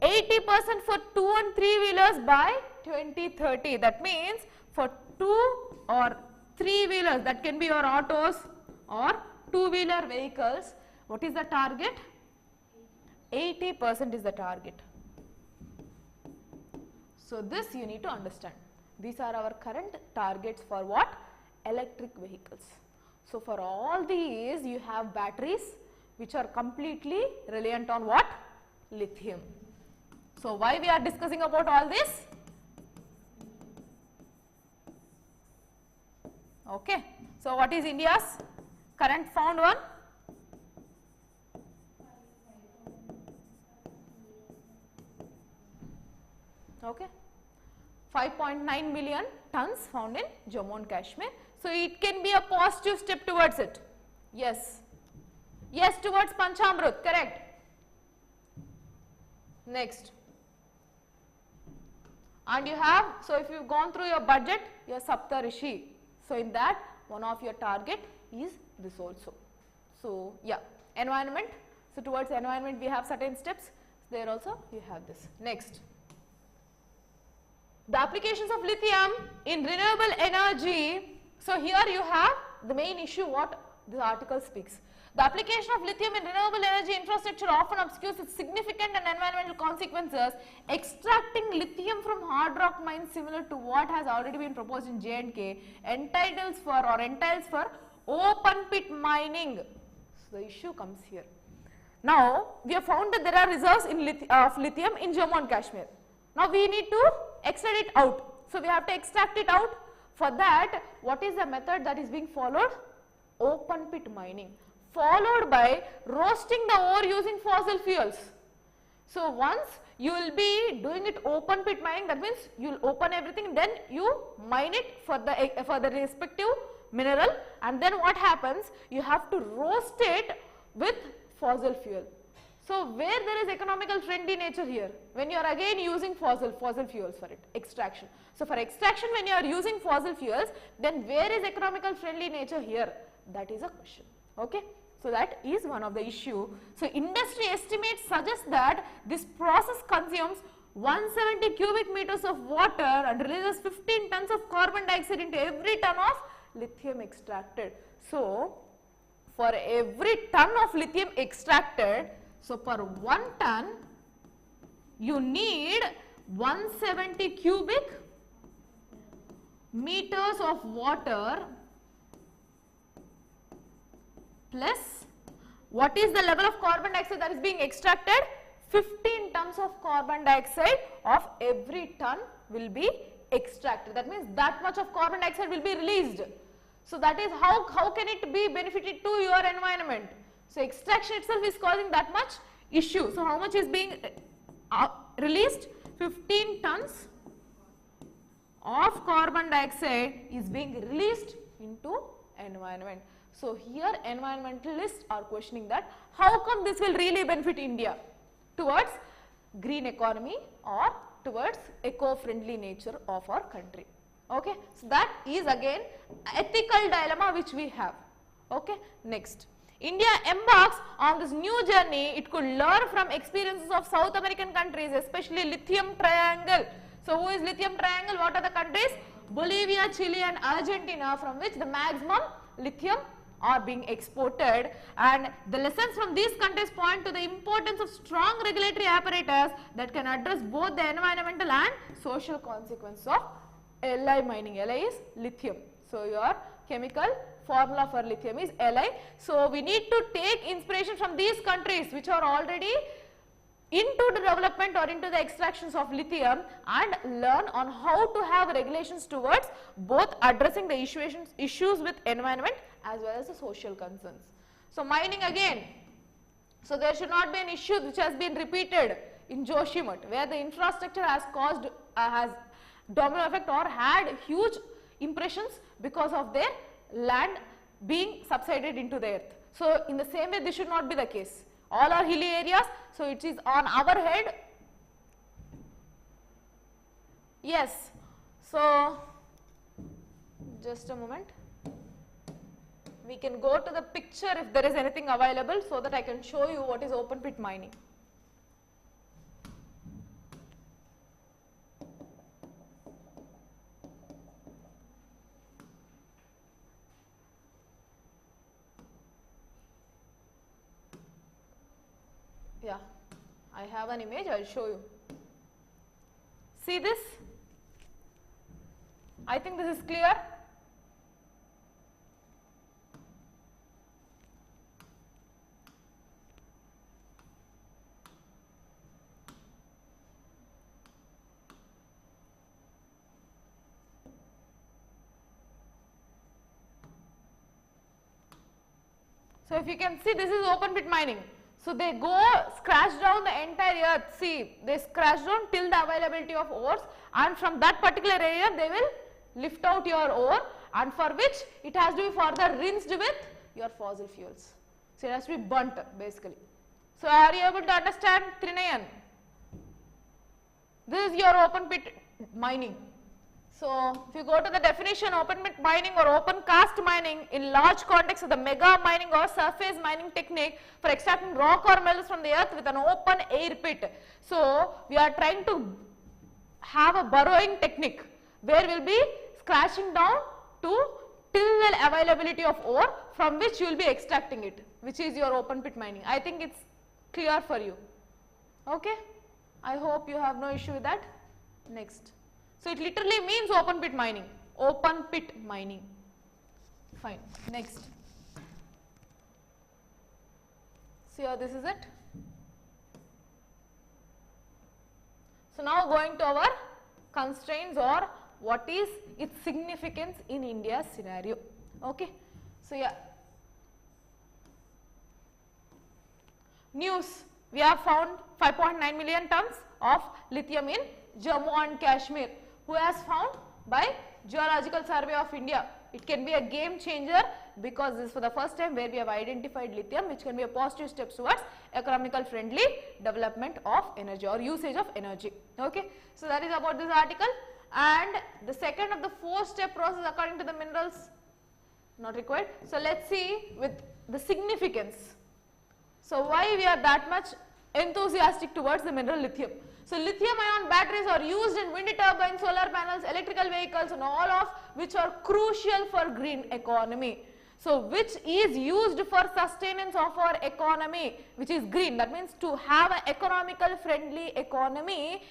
80% for 2 and 3 wheelers by 2030. That means for 2 or 3-wheelers, that can be your autos or 2-wheeler vehicles. What is the target? 80% is the target. So this you need to understand. These are our current targets for what? Electric vehicles. So for all these you have batteries which are completely reliant on what? Lithium. So why we are discussing about all this? Okay. So what is India's current found one? Okay. 5.9 million tons found in Jammu and Kashmir. So it can be a positive step towards it. Yes. Yes, towards Panchamrut, correct. Next. And you have, so if you've gone through your budget, your Saptarishi. So in that, one of your target is this also. So yeah, environment. So towards environment we have certain steps. There also you have this. Next. The applications of lithium in renewable energy. So here you have the main issue what this article speaks. The application of lithium in renewable energy infrastructure often obscures its significant and environmental consequences. Extracting lithium from hard rock mines similar to what has already been proposed in J&K entails for open pit mining. So the issue comes here. Now we have found that there are reserves of lithium in Jammu and Kashmir. Now we need to extract it out. So we have to extract it out. For that, what is the method that is being followed? Open pit mining, followed by roasting the ore using fossil fuels. So once you will be doing it open pit mining, that means you will open everything, then you mine it for the respective mineral, and then what happens? You have to roast it with fossil fuel. So where there is economical friendly nature here, when you are again using fossil fuels for it, extraction. So for extraction when you are using fossil fuels, then where is economical friendly nature here? That is a question. Okay. So that is one of the issue. So industry estimates suggest that this process consumes 170 cubic meters of water and releases 15 tons of carbon dioxide into every ton of lithium extracted. So for every ton of lithium extracted, so per 1 ton you need 170 cubic meters of water plus what is the level of carbon dioxide that is being extracted? 15 tons of carbon dioxide of every ton will be extracted. That means that much of carbon dioxide will be released. So that is how can it be benefited to your environment? So extraction itself is causing that much issue. So how much is being released? 15 tons of carbon dioxide is being released into environment. So here environmentalists are questioning that how come this will really benefit India towards green economy or towards eco-friendly nature of our country. Okay. So that is again ethical dilemma which we have. Okay. Next. India embarks on this new journey. It could learn from experiences of South American countries, especially Lithium Triangle. So who is Lithium Triangle? What are the countries? Bolivia, Chile and Argentina, from which the maximum lithium are being exported, and the lessons from these countries point to the importance of strong regulatory apparatus that can address both the environmental and social consequences of Li mining. Li is lithium. So your chemical formula for lithium is Li. So we need to take inspiration from these countries which are already into the development or into the extractions of lithium and learn on how to have regulations towards both addressing the issues with environment as well as the social concerns. So mining again. So there should not be an issue which has been repeated in Joshimath, where the infrastructure has caused has domino effect or had huge impressions because of their land being subsided into the earth. So in the same way this should not be the case. All are hilly areas, so it is on our head. Yes. So just a moment. We can go to the picture if there is anything available so that I can show you what is open pit mining. Yeah, I have an image, I will show you. See this? I think this is clear. So if you can see, this is open pit mining. So they go scratch down the entire earth. See, they scratch down till the availability of ores, and from that particular area they will lift out your ore, and for which it has to be further rinsed with your fossil fuels. So it has to be burnt basically. So are you able to understand, Trinayan? This is your open pit mining. So if you go to the definition, open pit mining or open cast mining in large context of the mega mining or surface mining technique for extracting rock or metals from the earth with an open air pit. So we are trying to have a burrowing technique where we will be scratching down to till the availability of ore from which you will be extracting it, which is your open pit mining. I think it's clear for you. Okay, I hope you have no issue with that. Next. So it literally means open pit mining, open pit mining. Fine. Next. See how this is it. So now going to our constraints or what is its significance in India's scenario. Okay. So yeah. News. We have found 5.9 million tons of lithium in Jammu and Kashmir. Who has found? By Geological Survey of India. It can be a game changer because this is for the first time where we have identified lithium, which can be a positive step towards economical friendly development of energy or usage of energy. Okay. So that is about this article. And the second of the 4-step process according to the minerals, not required. So let's see with the significance. So why we are that much enthusiastic towards the mineral lithium. So lithium ion batteries are used in wind turbines, solar panels, electrical vehicles, and all of which are crucial for green economy. So which is used for sustenance of our economy, which is green. That means to have an economical friendly economy,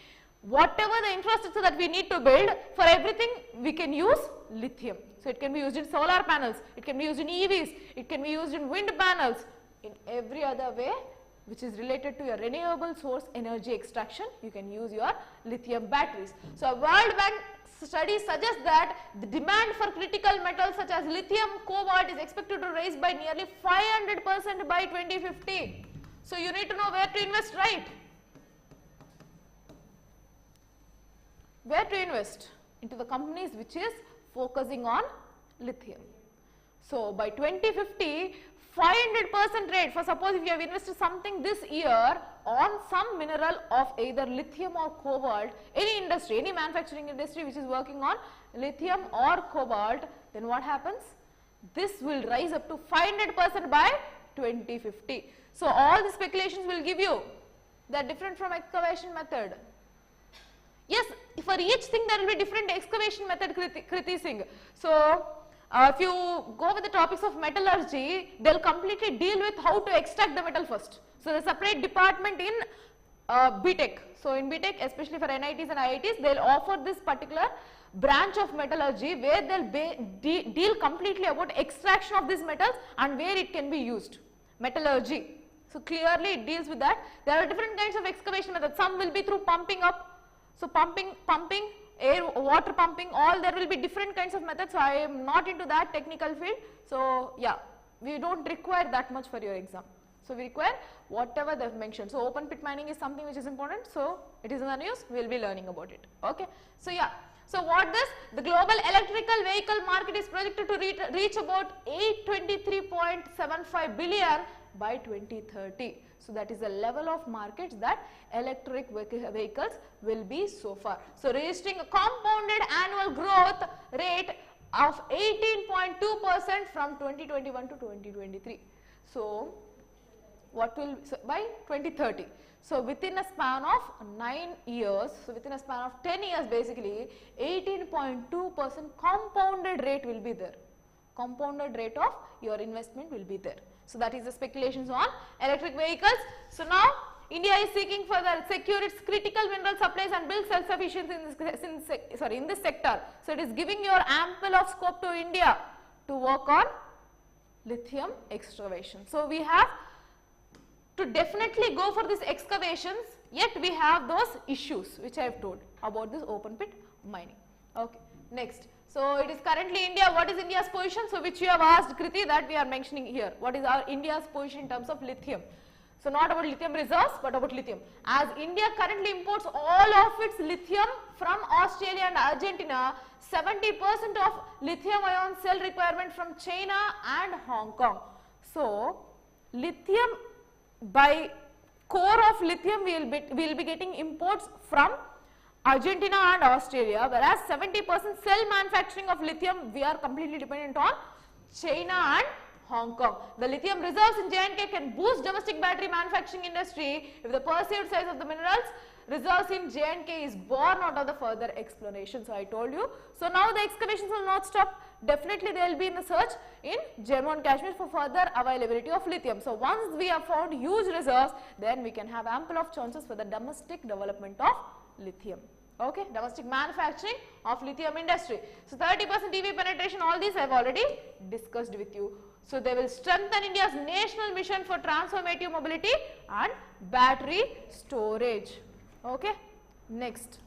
whatever the infrastructure that we need to build, for everything we can use lithium. So it can be used in solar panels, it can be used in EVs, it can be used in wind panels, in every other way which is related to your renewable source energy extraction, you can use your lithium batteries. So a World Bank study suggests that the demand for critical metals such as lithium, cobalt is expected to rise by nearly 500% by 2050. So you need to know where to invest, right? Where to invest? Into the companies which is focusing on lithium. So by 2050, 500% rate, for suppose if you have invested something this year on some mineral of either lithium or cobalt, any industry, any manufacturing industry which is working on lithium or cobalt, then what happens? This will rise up to 500% by 2050. So all the speculations will give you, they are different from excavation method. Yes, for each thing there will be different excavation method, Kriti Singh. So if you go with the topics of metallurgy, they will completely deal with how to extract the metal first. So, the separate department in BTech. So, in BTech, especially for NITs and IITs, they will offer this particular branch of metallurgy where they will deal completely about extraction of these metals and where it can be used. Metallurgy. So, clearly it deals with that. There are different kinds of excavation methods. Some will be through pumping up. So, pumping, air, water pumping, all there will be different kinds of methods. So, I am not into that technical field. So, yeah, we do not require that much for your exam. So, we require whatever they have mentioned. So, open pit mining is something which is important. So, it is in the news, we will be learning about it. Okay. So, yeah. So, what this? The global electrical vehicle market is projected to reach about 823.75 billion by 2030. So, that is the level of markets that electric vehicles will be so far. So, registering a compounded annual growth rate of 18.2% from 2021 to 2023. So, what will, so by 2030. So, within a span of 9 years, so within a span of 10 years basically, 18.2% compounded rate will be there. Compounded rate of your investment will be there. So, that is the speculations on electric vehicles. So, now India is seeking further secure its critical mineral supplies and build self-sufficiency in this sector. So it is giving your ample of scope to India to work on lithium excavation. So we have to definitely go for these excavations, yet we have those issues which I have told about this open pit mining. Okay, next. So it is currently India. What is India's position? So which you have asked Kriti, that we are mentioning here. What is our India's position in terms of lithium? So not about lithium reserves, but about lithium. As India currently imports all of its lithium from Australia and Argentina, 70% of lithium ion cell requirement from China and Hong Kong. So lithium, by core of lithium we will be getting imports from Argentina and Australia, whereas 70% cell manufacturing of lithium we are completely dependent on China and Hong Kong. The lithium reserves in J&K can boost domestic battery manufacturing industry if the perceived size of the minerals reserves in J&K is born out of the further exploration. So I told you. So now the excavations will not stop. Definitely they will be in the search in Jammu and Kashmir for further availability of lithium. So once we have found huge reserves, then we can have ample of chances for the domestic development of lithium. Okay, domestic manufacturing of lithium industry. So 30% EV penetration, all these I have already discussed with you. So they will strengthen India's national mission for transformative mobility and battery storage. Okay, next.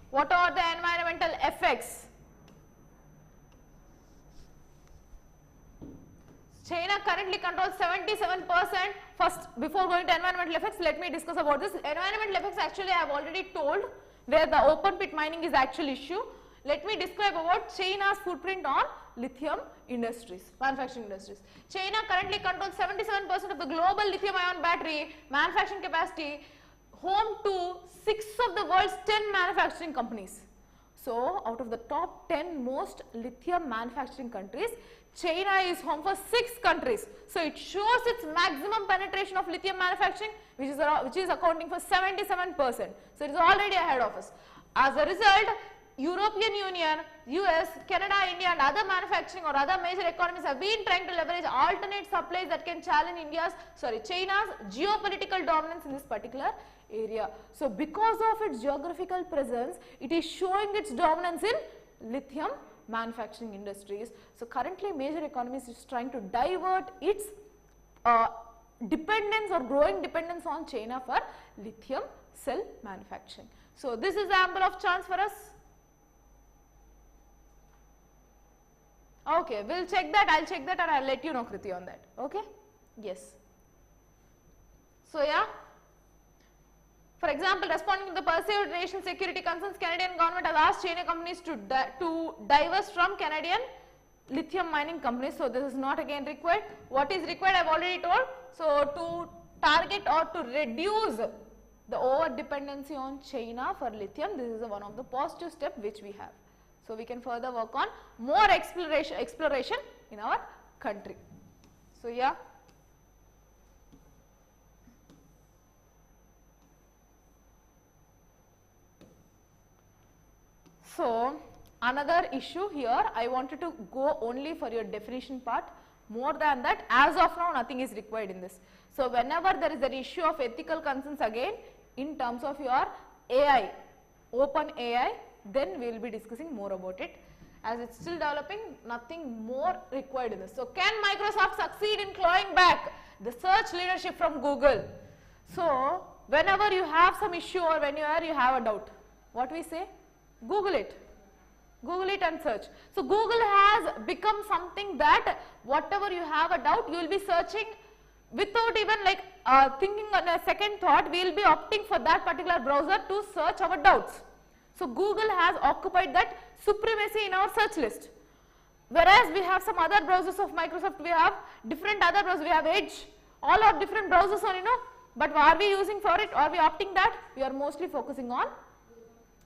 What are the environmental effects? China currently controls 77%. First, before going to environmental effects, let me discuss about this. Environmental effects actually I have already told, where the open pit mining is actual issue. Let me describe about China's footprint on lithium industries, manufacturing industries. China currently controls 77% of the global lithium ion battery manufacturing capacity, home to 6 of the world's 10 manufacturing companies. So out of the top 10 most lithium manufacturing countries, China is home for 6 countries. So it shows its maximum penetration of lithium manufacturing, which is accounting for 77%. So it is already ahead of us. As a result, European Union, US, Canada, India and other manufacturing or other major economies have been trying to leverage alternate supplies that can challenge China's geopolitical dominance in this particular area. So because of its geographical presence, it is showing its dominance in lithium manufacturing industries. So currently major economies is trying to divert its dependence or growing dependence on China for lithium cell manufacturing. So this is ample of chance for us. Okay, we'll check that, I'll check that and I'll let you know Kriti on that. Okay, yes. So yeah, for example, responding to the perceived national security concerns, Canadian government has asked China companies to divest from Canadian lithium mining companies. So this is not again required. What is required I have already told. So to target or to reduce the over dependency on China for lithium, this is one of the positive steps which we have. So we can further work on more exploration in our country. So yeah. So another issue here, I wanted to go only for your definition part. More than that, as of now nothing is required in this. So whenever there is an issue of ethical concerns again in terms of your AI, open AI, then we will be discussing more about it. As it's still developing, nothing more required in this. So can Microsoft succeed in clawing back the search leadership from Google? So whenever you have some issue or whenever you have a doubt, what we say? Google it. Google it and search. So Google has become something that whatever you have a doubt, you will be searching without even like thinking on a second thought. We will be opting for that particular browser to search our doubts. So Google has occupied that supremacy in our search list. Whereas we have some other browsers of Microsoft, we have different other browsers, we have Edge, all are different browsers on, but are we using for it, are we opting that? We are mostly focusing on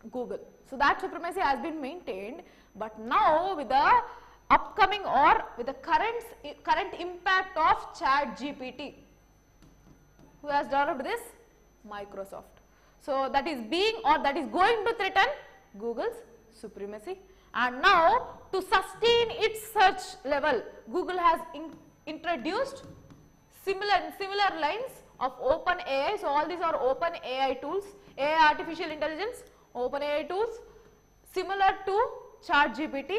Google. So that supremacy has been maintained, but now with the upcoming or with the current impact of ChatGPT, who has developed this? Microsoft. So that is being or that is going to threaten Google's supremacy. And now to sustain its search level, Google has introduced similar lines of open AI. So all these are open AI tools, AI artificial intelligence, open AI tools similar to ChatGPT.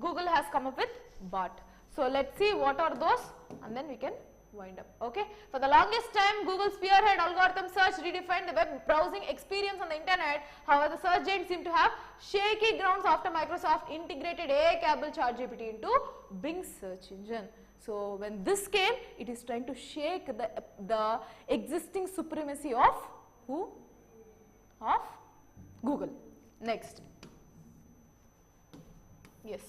Google has come up with BART. So let's see what are those and then we can wind up. Okay. For the longest time, Google spearhead algorithm search redefined the web browsing experience on the internet. However, the search giant seemed to have shaky grounds after Microsoft integrated AI-capable ChatGPT into Bing search engine. So when this came, it is trying to shake the existing supremacy of who? Of Google. Next. Yes.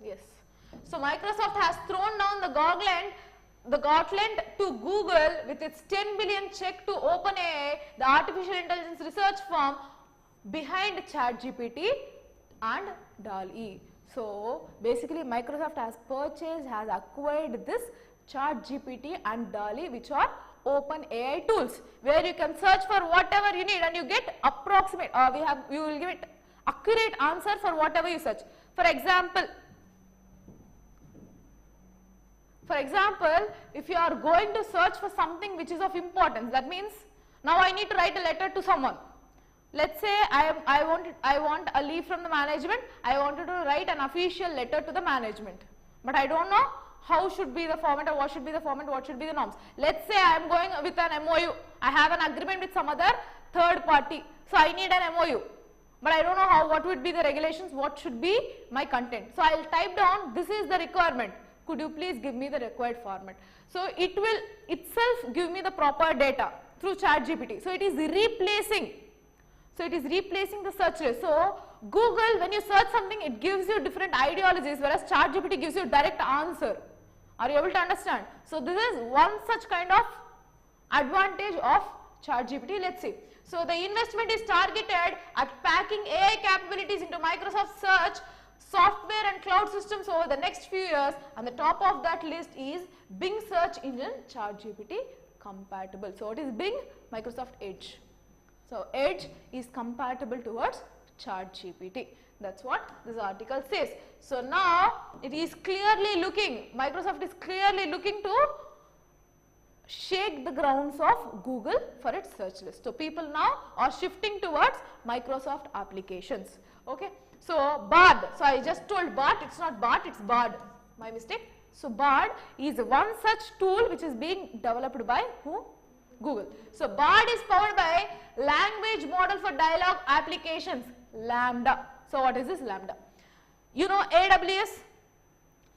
Yes. So Microsoft has thrown down the gauntlet to Google with its 10 billion check to OpenAI, the artificial intelligence research firm behind ChatGPT and DALL-E. So basically Microsoft has acquired this ChatGPT and DALL-E, which are OpenAI tools, where you can search for whatever you need and you get approximate, you will give it accurate answer for whatever you search. For example, if you are going to search for something which is of importance, that means now I need to write a letter to someone. Let's say I want a leave from the management. I wanted to write an official letter to the management, but I don't know how should be the format or what should be the format, what should be the norms. Let's say I am going with an MOU. I have an agreement with some other third party, so I need an MOU. But I don't know what would be the regulations, what should be my content. So I will type down, this is the requirement. Could you please give me the required format? So it will itself give me the proper data through ChatGPT. So it is replacing. the search list. So Google, when you search something, it gives you different ideologies, whereas ChatGPT gives you direct answer. Are you able to understand? So this is one such kind of advantage of ChatGPT. Let's see. So the investment is targeted at packing AI capabilities into Microsoft Search software and cloud systems over the next few years, and the top of that list is Bing search engine ChatGPT compatible. So what is Bing? Microsoft Edge. So Edge is compatible towards ChatGPT. That's what this article says. So now it is clearly looking, Microsoft is clearly looking to shake the grounds of Google for its search list. So people now are shifting towards Microsoft applications. Okay. So BARD, so I just told BART, it's not BART, it's BARD, my mistake. So BARD is one such tool which is being developed by who? Google. So BARD is powered by language model for dialogue applications, Lambda. So what is this Lambda? You know AWS,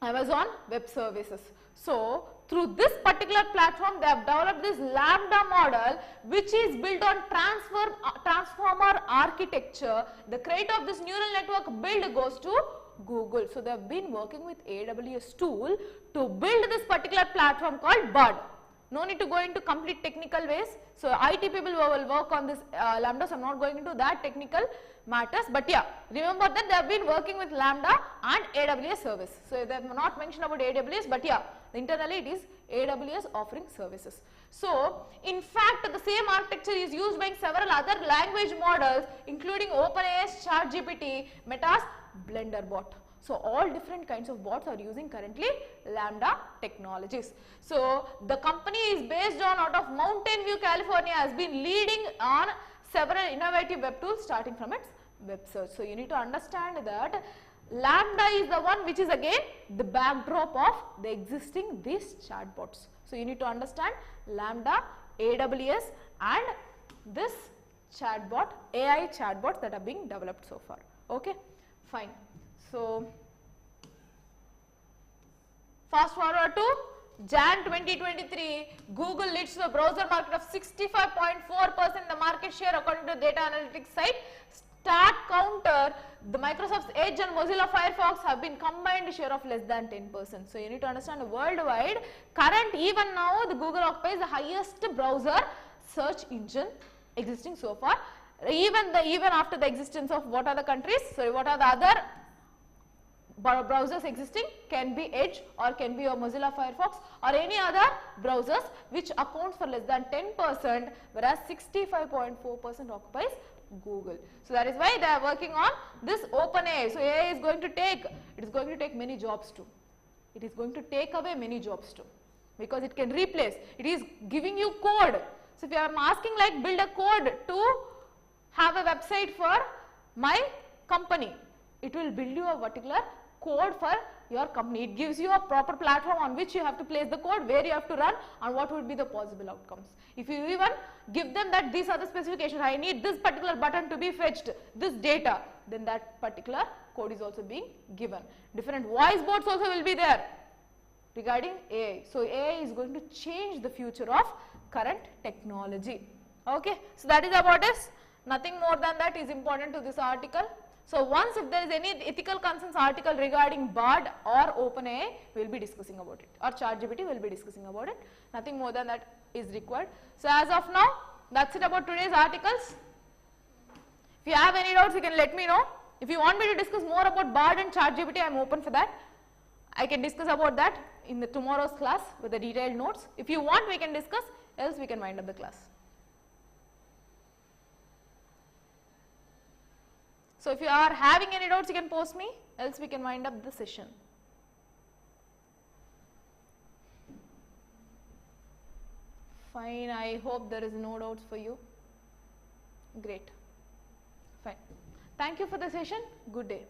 Amazon Web Services. So through this particular platform, they have developed this Lambda model, which is built on transformer architecture. The credit of this neural network build goes to Google. So they have been working with AWS tool to build this particular platform called BARD. No need to go into complete technical ways. So IT people will work on this Lambda. So I'm not going into that technical matters, but yeah, remember that they have been working with Lambda and AWS service. So they have not mentioned about AWS, but yeah, internally it is AWS offering services. So in fact, the same architecture is used by several other language models, including OpenAI's ChatGPT, Meta's Blender bot. So all different kinds of bots are using currently Lambda technologies. So the company is based on out of Mountain View, California, has been leading on several innovative web tools starting from its web search. So you need to understand that Lambda is the one which is again the backdrop of the existing these chatbots. So you need to understand Lambda, AWS and this chatbot, AI chatbots that are being developed so far. Okay, fine. So fast forward to Jan 2023, Google leads the browser market of 65.4% the market share according to data analytics site StatCounter. The Microsoft's Edge and Mozilla Firefox have been combined share of less than 10%. So you need to understand worldwide, even now the Google occupies the highest browser search engine existing so far. Even after the existence of what are the countries? So what are the other browsers existing, can be Edge or can be your Mozilla Firefox or any other browsers which accounts for less than 10%, whereas 65.4% occupies Google. So that is why they are working on this OpenAI. So AI is going to take, it is going to take many jobs too. It is going to take away many jobs too, because it can replace. It is giving you code. So if I am asking like build a code to have a website for my company, it will build you a particular code for your company. It gives you a proper platform on which you have to place the code, where you have to run and what would be the possible outcomes. If you even give them that these are the specifications, I need this particular button to be fetched, this data, then that particular code is also being given. Different voice bots also will be there regarding AI. So AI is going to change the future of current technology. Okay, so that is about this. Nothing more than that is important to this article. So once if there is any ethical concerns article regarding BARD or OpenAI, we will be discussing about it, or ChatGPT will be discussing about it. Nothing more than that is required. So as of now, that's it about today's articles. If you have any doubts, you can let me know. If you want me to discuss more about BARD and ChatGPT, I am open for that. I can discuss about that in the tomorrow's class with the detailed notes. If you want, we can discuss, else we can wind up the class. So if you are having any doubts, you can post me, else we can wind up the session. Fine, I hope there is no doubts for you. Great. Fine. Thank you for the session. Good day.